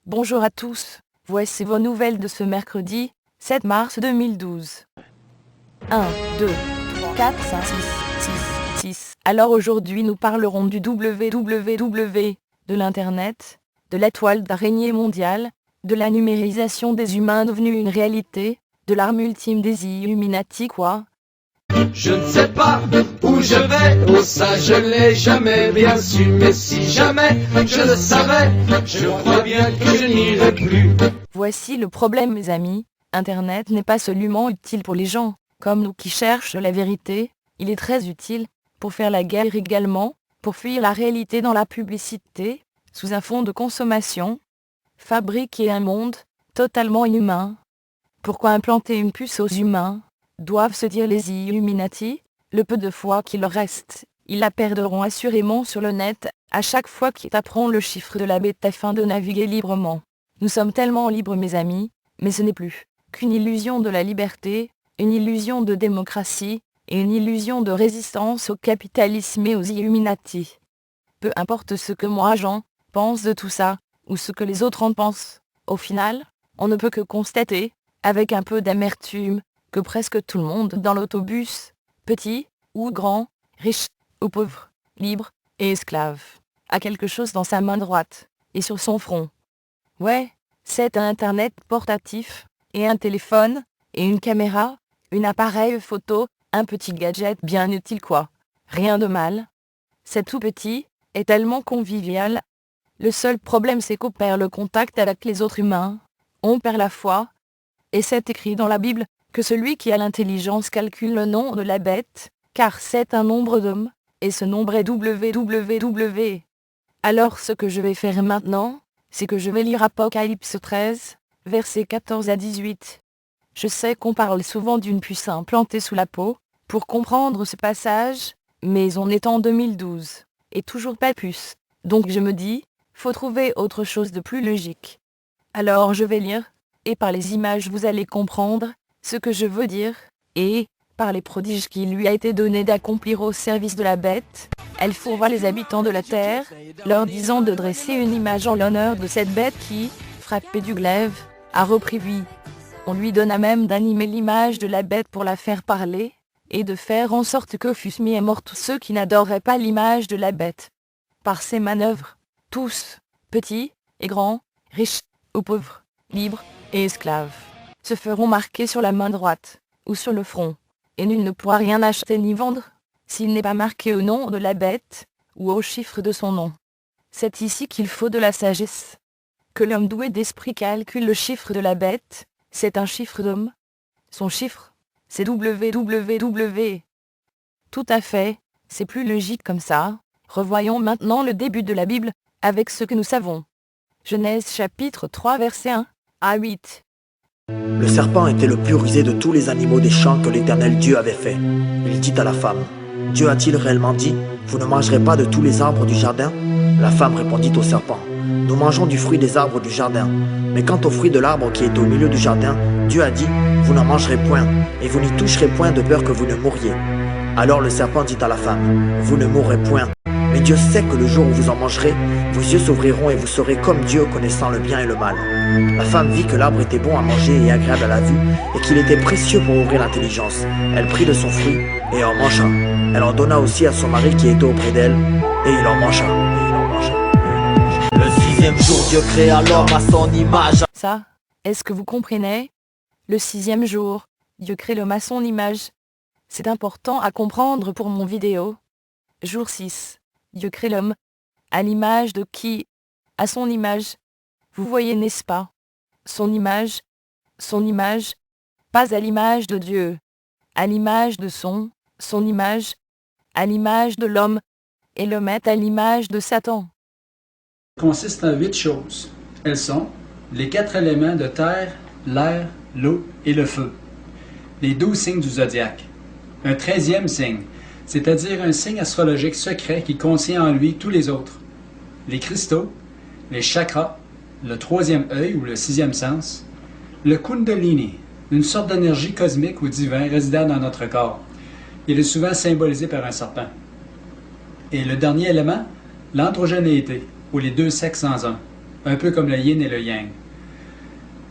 Bonjour à tous, voici vos nouvelles de ce mercredi 7 mars 2012. 1, 2, 3, 4, 5, 6, 6. Alors aujourd'hui nous parlerons du www, de l'Internet, de la toile d'araignée mondiale, de la numérisation des humains devenue une réalité, de l'arme ultime des Illuminati quoi. Je ne sais pas où je vais, oh ça je l'ai jamais bien su, mais si jamais je le savais, je crois bien que je n'irai plus. Voici le problème mes amis, Internet n'est pas seulement utile pour les gens, comme nous qui cherchent la vérité, il est très utile, pour faire la guerre également, pour fuir la réalité dans la publicité, sous un fond de consommation, fabriquer un monde, totalement inhumain. Pourquoi implanter une puce aux humains ? Doivent se dire les Illuminati, le peu de foi qu'il leur reste, ils la perdront assurément sur le net, à chaque fois qu'ils taperont le chiffre de la bête afin de naviguer librement. Nous sommes tellement libres mes amis, mais ce n'est plus qu'une illusion de la liberté, une illusion de démocratie, et une illusion de résistance au capitalisme et aux Illuminati. Peu importe ce que moi Jean pense de tout ça, ou ce que les autres en pensent, au final, on ne peut que constater, avec un peu d'amertume, que presque tout le monde dans l'autobus, petit ou grand, riche ou pauvre, libre et esclave, a quelque chose dans sa main droite et sur son front. Ouais, c'est un Internet portatif, et un téléphone, et une caméra, un appareil photo, un petit gadget bien utile quoi. Rien de mal. C'est tout petit, et tellement convivial. Le seul problème c'est qu'on perd le contact avec les autres humains. On perd la foi. Et c'est écrit dans la Bible que celui qui a l'intelligence calcule le nom de la bête, car c'est un nombre d'hommes, et ce nombre est www. Alors ce que je vais faire maintenant, c'est que je vais lire Apocalypse 13, versets 14 à 18. Je sais qu'on parle souvent d'une puce implantée sous la peau, pour comprendre ce passage, mais on est en 2012, et toujours pas de puce. Donc je me dis, faut trouver autre chose de plus logique. Alors je vais lire, et par les images vous allez comprendre ce que je veux dire, et, par les prodiges qui lui a été donné d'accomplir au service de la bête, elle fourvoie les habitants de la terre, leur disant de dresser une image en l'honneur de cette bête qui, frappée du glaive, a repris vie. On lui donna même d'animer l'image de la bête pour la faire parler, et de faire en sorte que fussent mis à mort tous ceux qui n'adoreraient pas l'image de la bête. Par ces manœuvres, tous, petits et grands, riches ou pauvres, libres et esclaves, se feront marquer sur la main droite, ou sur le front, et nul ne pourra rien acheter ni vendre, s'il n'est pas marqué au nom de la bête, ou au chiffre de son nom. C'est ici qu'il faut de la sagesse. Que l'homme doué d'esprit calcule le chiffre de la bête, c'est un chiffre d'homme. Son chiffre, c'est www. Tout à fait, c'est plus logique comme ça. Revoyons maintenant le début de la Bible, avec ce que nous savons. Genèse chapitre 3 verset 1 à 8. Le serpent était le plus rusé de tous les animaux des champs que l'Éternel Dieu avait fait. Il dit à la femme, « Dieu a-t-il réellement dit, vous ne mangerez pas de tous les arbres du jardin ?» La femme répondit au serpent, « Nous mangeons du fruit des arbres du jardin. Mais quant au fruit de l'arbre qui est au milieu du jardin, Dieu a dit, vous n'en mangerez point, et vous n'y toucherez point de peur que vous ne mouriez. » Alors le serpent dit à la femme, « Vous ne mourrez point. Mais Dieu sait que le jour où vous en mangerez, vos yeux s'ouvriront et vous serez comme Dieu connaissant le bien et le mal. » La femme vit que l'arbre était bon à manger et agréable à la vue, et qu'il était précieux pour ouvrir l'intelligence. Elle prit de son fruit, et en mangea. Elle en donna aussi à son mari qui était auprès d'elle, et il en mangea. Le sixième jour, Dieu créa l'homme à son image. Ça, est-ce que vous comprenez ? Le 6e jour, Dieu crée l'homme à son image. C'est important à comprendre pour mon vidéo. Jour 6, Dieu crée l'homme. À l'image de qui ? À son image. Vous voyez, n'est-ce pas ? Son image, pas à l'image de Dieu, à l'image de son image, à l'image de l'homme, et l'homme est à l'image de Satan. Consiste en 8 choses. Elles sont les 4 éléments de terre, l'air, l'eau et le feu, les 12 signes du zodiaque, un 13e signe, c'est-à-dire un signe astrologique secret qui contient en lui tous les autres, les cristaux, les chakras, le 3e œil ou le 6e sens, le Kundalini, une sorte d'énergie cosmique ou divin résidant dans notre corps. Il est souvent symbolisé par un serpent. Et le dernier élément, l'androgénéité, ou les deux sexes en un. un peu comme le yin et le yang.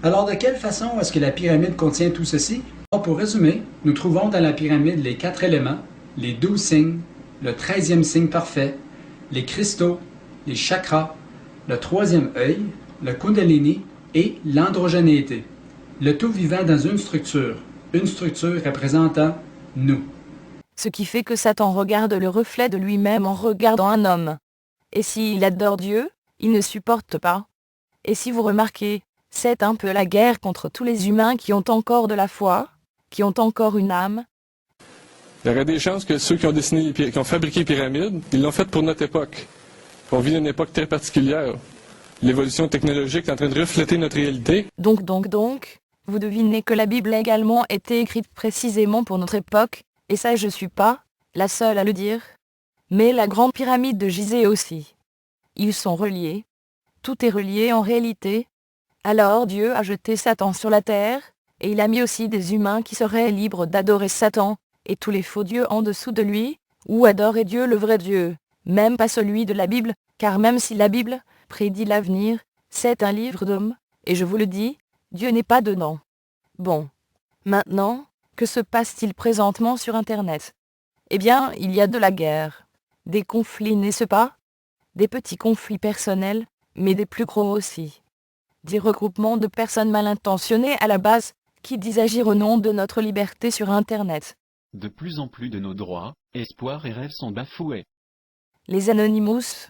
Alors de quelle façon est-ce que la pyramide contient tout ceci? Pour résumer, nous trouvons dans la pyramide les 4 éléments, les 12 signes, le 13e signe parfait, les cristaux, les chakras, le 3e œil, le kundalini et l'androgénéité. Le tout vivant dans une structure représentant nous. Ce qui fait que Satan regarde le reflet de lui-même en regardant un homme. Et s'il adore Dieu, il ne supporte pas. Et si vous remarquez, c'est un peu la guerre contre tous les humains qui ont encore de la foi, qui ont encore une âme. Il y aurait des chances que ceux qui ont fabriqué les pyramides, ils l'ont fait pour notre époque. On vit une époque très particulière. L'évolution technologique est en train de refléter notre réalité. Donc, vous devinez que la Bible a également été écrite précisément pour notre époque, et ça je suis pas la seule à le dire. Mais la grande pyramide de Gizeh aussi. Ils sont reliés. Tout est relié en réalité. Alors Dieu a jeté Satan sur la terre, et il a mis aussi des humains qui seraient libres d'adorer Satan, et tous les faux dieux en dessous de lui, ou adorer Dieu le vrai Dieu, même pas celui de la Bible, car même si la Bible prédit l'avenir, c'est un livre d'hommes, et je vous le dis, Dieu n'est pas dedans. Bon. Maintenant, que se passe-t-il présentement sur Internet? Eh bien, il y a de la guerre. Des conflits, n'est-ce pas? Des petits conflits personnels, mais des plus gros aussi. Des regroupements de personnes mal intentionnées à la base, qui disent agir au nom de notre liberté sur Internet. De plus en plus de nos droits, espoirs et rêves sont bafoués. Les Anonymous.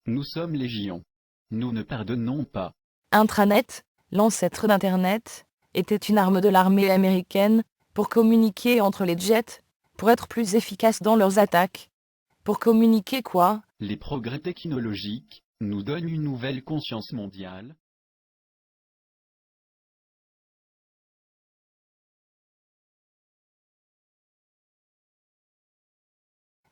Nous sommes légion. Nous ne pardonnons pas. Intranet, l'ancêtre d'Internet, était une arme de l'armée américaine, pour communiquer entre les jets, pour être plus efficaces dans leurs attaques. Pour communiquer quoi? Les progrès technologiques nous donnent une nouvelle conscience mondiale.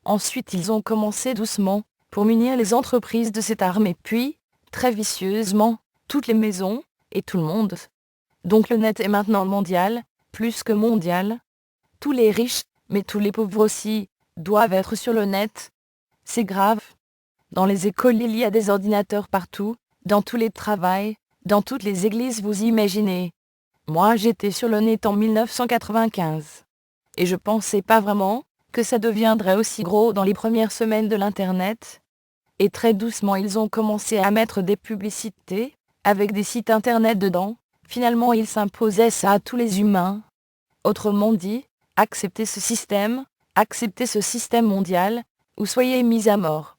Ensuite ils ont commencé doucement, pour munir les entreprises de cette arme et puis, très vicieusement, toutes les maisons, et tout le monde. Donc le net est maintenant mondial, plus que mondial. Tous les riches, mais tous les pauvres aussi, doivent être sur le net. C'est grave. Dans les écoles il y a des ordinateurs partout, dans tous les travails, dans toutes les églises vous imaginez. Moi j'étais sur le net en 1995. Et je pensais pas vraiment que ça deviendrait aussi gros dans les premières semaines de l'Internet. Et très doucement ils ont commencé à mettre des publicités, avec des sites Internet dedans. Finalement ils s'imposaient ça à tous les humains. Autrement dit, acceptez ce système mondial, ou soyez mis à mort.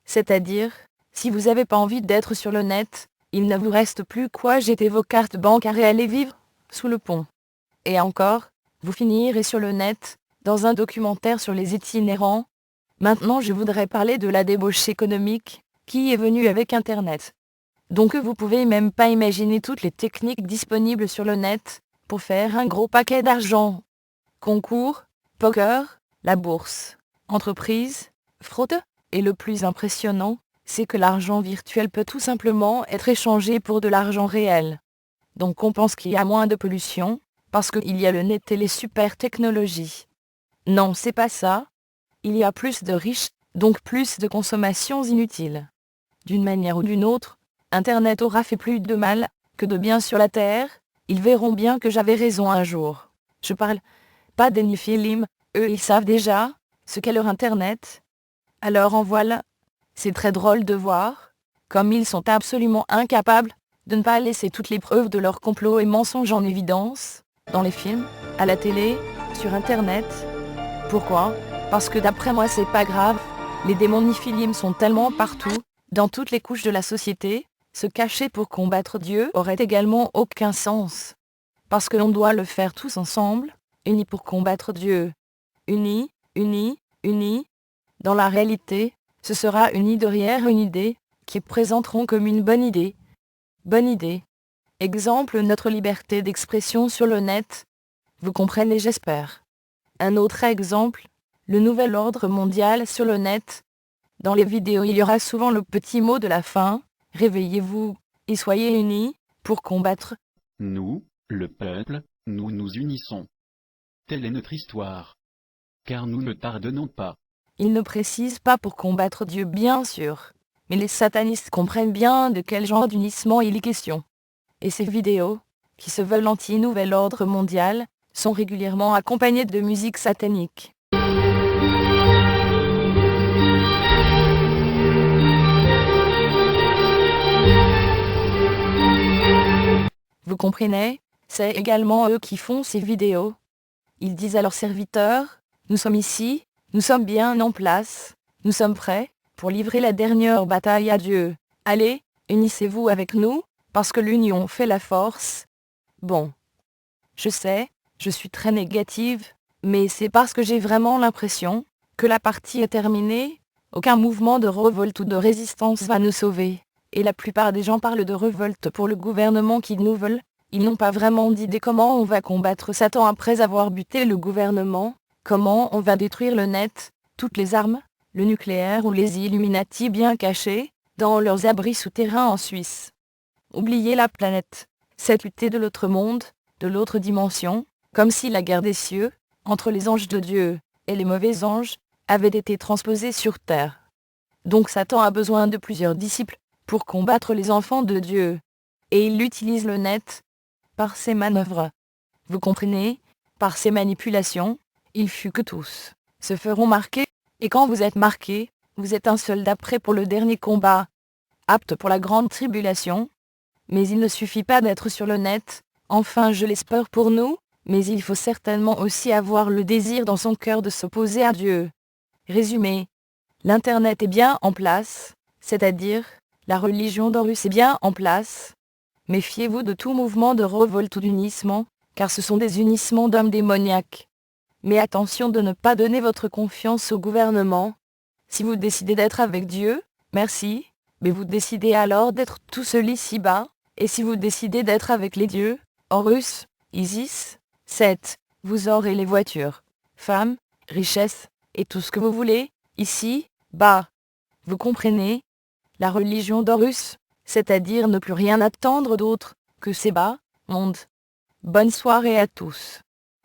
C'est-à-dire, si vous n'avez pas envie d'être sur le net, il ne vous reste plus qu'à jeter vos cartes bancaires et aller vivre sous le pont. Et encore, vous finirez sur le net, dans un documentaire sur les itinérants. Maintenant je voudrais parler de la débauche économique, qui est venue avec Internet. Donc vous pouvez même pas imaginer toutes les techniques disponibles sur le net, pour faire un gros paquet d'argent. Concours, poker, la bourse, entreprise, fraude, et le plus impressionnant, c'est que l'argent virtuel peut tout simplement être échangé pour de l'argent réel. Donc on pense qu'il y a moins de pollution, parce qu'il y a le net et les super technologies. Non, c'est pas ça. Il y a plus de riches, donc plus de consommations inutiles. D'une manière ou d'une autre, Internet aura fait plus de mal que de bien sur la Terre. Ils verront bien que j'avais raison un jour. Je parle pas des Néphilim, eux ils savent déjà ce qu'est leur Internet. Alors en voilà. C'est très drôle de voir, comme ils sont absolument incapables de ne pas laisser toutes les preuves de leur complot et mensonges en évidence, dans les films, à la télé, sur Internet. Pourquoi? Parce que d'après moi c'est pas grave, les démons Néphilim sont tellement partout, dans toutes les couches de la société. Se cacher pour combattre Dieu aurait également aucun sens. Parce que l'on doit le faire tous ensemble, unis pour combattre Dieu. Unis, unis, unis. Dans la réalité, ce sera unis derrière une idée, qui présenteront comme une bonne idée. Bonne idée. Exemple, notre liberté d'expression sur le net. Vous comprenez, j'espère. Un autre exemple, le nouvel ordre mondial sur le net. Dans les vidéos il y aura souvent le petit mot de la fin. Réveillez-vous, et soyez unis, pour combattre. Nous, le peuple, nous nous unissons. Telle est notre histoire. Car nous ne pardonnons pas. Il ne précise pas pour combattre Dieu bien sûr. Mais les satanistes comprennent bien de quel genre d'unissement il est question. Et ces vidéos, qui se veulent anti-nouvel ordre mondial, sont régulièrement accompagnées de musique satanique. Vous comprenez? C'est également eux qui font ces vidéos. Ils disent à leurs serviteurs, nous sommes ici, nous sommes bien en place, nous sommes prêts pour livrer la dernière bataille à Dieu. Allez, unissez-vous avec nous, parce que l'union fait la force. Bon. Je sais, je suis très négative, mais c'est parce que j'ai vraiment l'impression que la partie est terminée. Aucun mouvement de révolte ou de résistance va nous sauver. Et la plupart des gens parlent de révolte pour le gouvernement qu'ils nous veulent. Ils n'ont pas vraiment d'idée comment on va combattre Satan après avoir buté le gouvernement, comment on va détruire le net, toutes les armes, le nucléaire ou les Illuminati bien cachés, dans leurs abris souterrains en Suisse. Oubliez la planète, cette lutte de l'autre monde, de l'autre dimension, comme si la guerre des cieux, entre les anges de Dieu et les mauvais anges, avait été transposée sur terre. Donc Satan a besoin de plusieurs disciples pour combattre les enfants de Dieu. Et il utilise le net par ses manœuvres. Vous comprenez? Par ses manipulations, il fut que tous se feront marquer, et quand vous êtes marqué, vous êtes un soldat prêt pour le dernier combat, apte pour la grande tribulation. Mais il ne suffit pas d'être sur le net, enfin je l'espère pour nous, mais il faut certainement aussi avoir le désir dans son cœur de s'opposer à Dieu. Résumé. L'Internet est bien en place, c'est-à-dire, la religion d'Horus est bien en place. Méfiez-vous de tout mouvement de révolte ou d'unissement, car ce sont des unissements d'hommes démoniaques. Mais attention de ne pas donner votre confiance au gouvernement. Si vous décidez d'être avec Dieu, merci, mais vous décidez alors d'être tout seul ici-bas, et si vous décidez d'être avec les dieux, Horus, Isis, Seth, vous aurez les voitures, femmes, richesses, et tout ce que vous voulez, ici, bas. Vous comprenez? La religion d'Horus, c'est-à-dire ne plus rien attendre d'autre que ces bas, monde. Bonne soirée à tous.